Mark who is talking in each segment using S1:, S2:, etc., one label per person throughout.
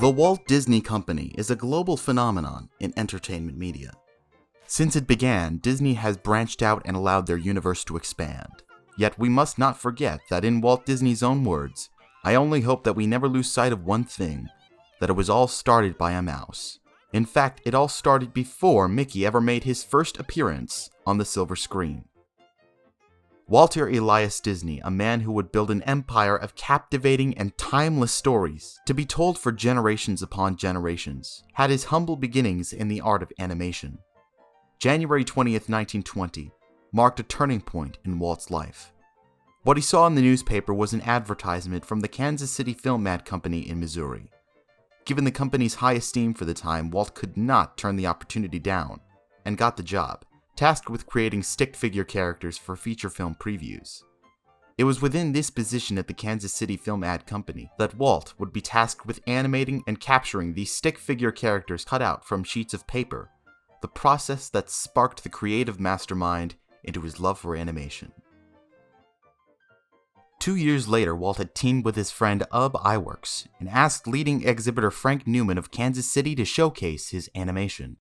S1: The Walt Disney Company is a global phenomenon in entertainment media. Since it began, Disney has branched out and allowed their universe to expand. Yet we must not forget that in Walt Disney's own words, "I only hope that we never lose sight of one thing, that it was all started by a mouse." In fact, it all started before Mickey ever made his first appearance on the silver screen. Walter Elias Disney, a man who would build an empire of captivating and timeless stories to be told for generations upon generations, had his humble beginnings in the art of animation. January 20th, 1920, marked a turning point in Walt's life. What he saw in the newspaper was an advertisement from the Kansas City Film Ad Company in Missouri. Given the company's high esteem for the time, Walt could not turn the opportunity down, and got the job, tasked with creating stick figure characters for feature film previews. It was within this position at the Kansas City Film Ad Company that Walt would be tasked with animating and capturing these stick figure characters cut out from sheets of paper, the process that sparked the creative mastermind into his love for animation. 2 years later, Walt had teamed with his friend Ub Iwerks and asked leading exhibitor Frank Newman of Kansas City to showcase his animation.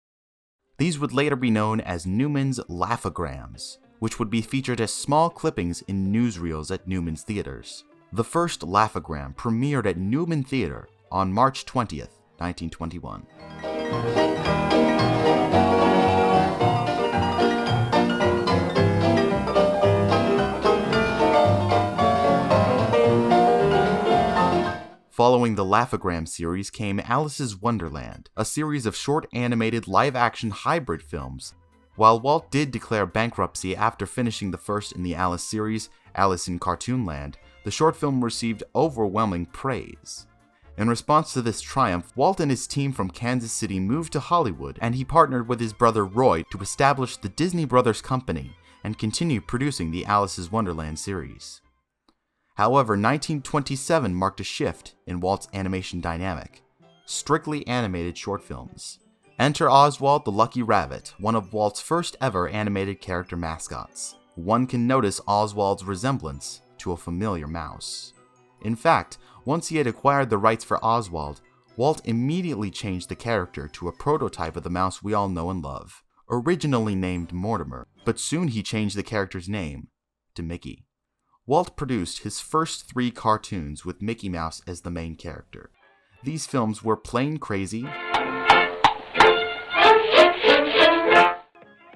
S1: These would later be known as Newman's Laugh-O-Grams, which would be featured as small clippings in newsreels at Newman's theaters. The first Laugh-O-Gram premiered at Newman Theater on March 20th, 1921. Following the Laugh-O-Gram series came Alice's Wonderland, a series of short animated live-action hybrid films. While Walt did declare bankruptcy after finishing the first in the Alice series, Alice in Cartoonland, the short film received overwhelming praise. In response to this triumph, Walt and his team from Kansas City moved to Hollywood, and he partnered with his brother Roy to establish the Disney Brothers Company and continue producing the Alice's Wonderland series. However, 1927 marked a shift in Walt's animation dynamic: strictly animated short films. Enter Oswald the Lucky Rabbit, one of Walt's first ever animated character mascots. One can notice Oswald's resemblance to a familiar mouse. In fact, once he had acquired the rights for Oswald, Walt immediately changed the character to a prototype of the mouse we all know and love, originally named Mortimer, but soon he changed the character's name to Mickey. Walt produced his first 3 cartoons with Mickey Mouse as the main character. These films were Plain Crazy,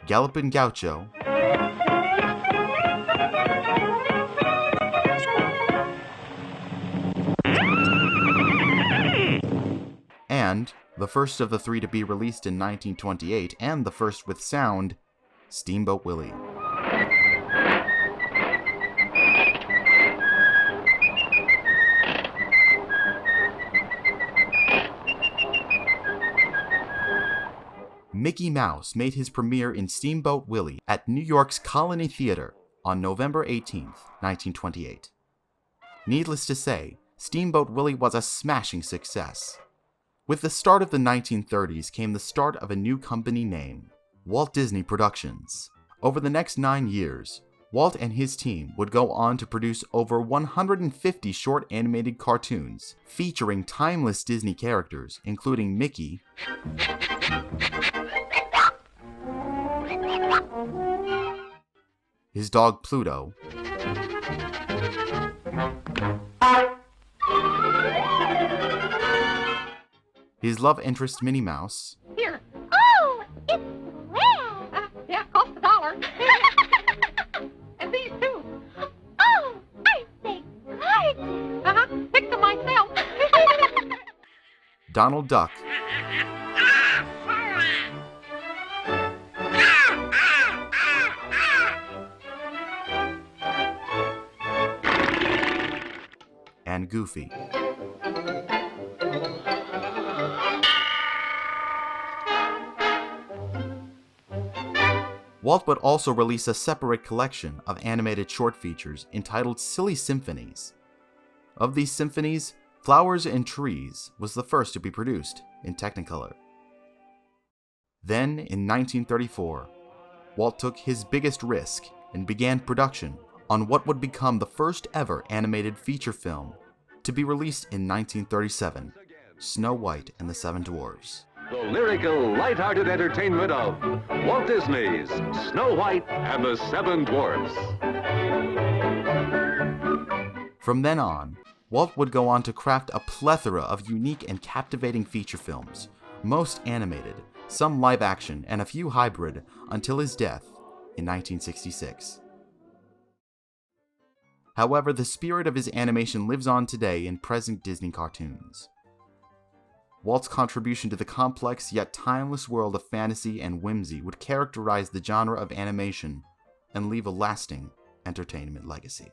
S1: Gallopin Gaucho, and, the first of the 3 to be released in 1928 and the first with sound, Steamboat Willie. Mickey Mouse made his premiere in Steamboat Willie at New York's Colony Theater on November 18, 1928. Needless to say, Steamboat Willie was a smashing success. With the start of the 1930s came the start of a new company name, Walt Disney Productions. Over the next 9 years, Walt and his team would go on to produce over 150 short animated cartoons featuring timeless Disney characters, including Mickey, his dog Pluto, his love interest Minnie Mouse,
S2: Here. Oh, it's red. Yeah, cost $1. And these two. Oh, aren't they gorgeous? Picked them myself.
S1: Donald Duck, and Goofy. Walt would also release a separate collection of animated short features entitled Silly Symphonies. Of these symphonies, Flowers and Trees was the first to be produced in Technicolor. Then, in 1934, Walt took his biggest risk and began production on what would become the first ever animated feature film to be released in 1937, Snow White and the Seven Dwarfs.
S3: The lyrical, light-hearted entertainment of Walt Disney's Snow White and the Seven Dwarfs.
S1: From then on, Walt would go on to craft a plethora of unique and captivating feature films, most animated, some live action, and a few hybrid, until his death in 1966. However, the spirit of his animation lives on today in present Disney cartoons. Walt's contribution to the complex yet timeless world of fantasy and whimsy would characterize the genre of animation and leave a lasting entertainment legacy.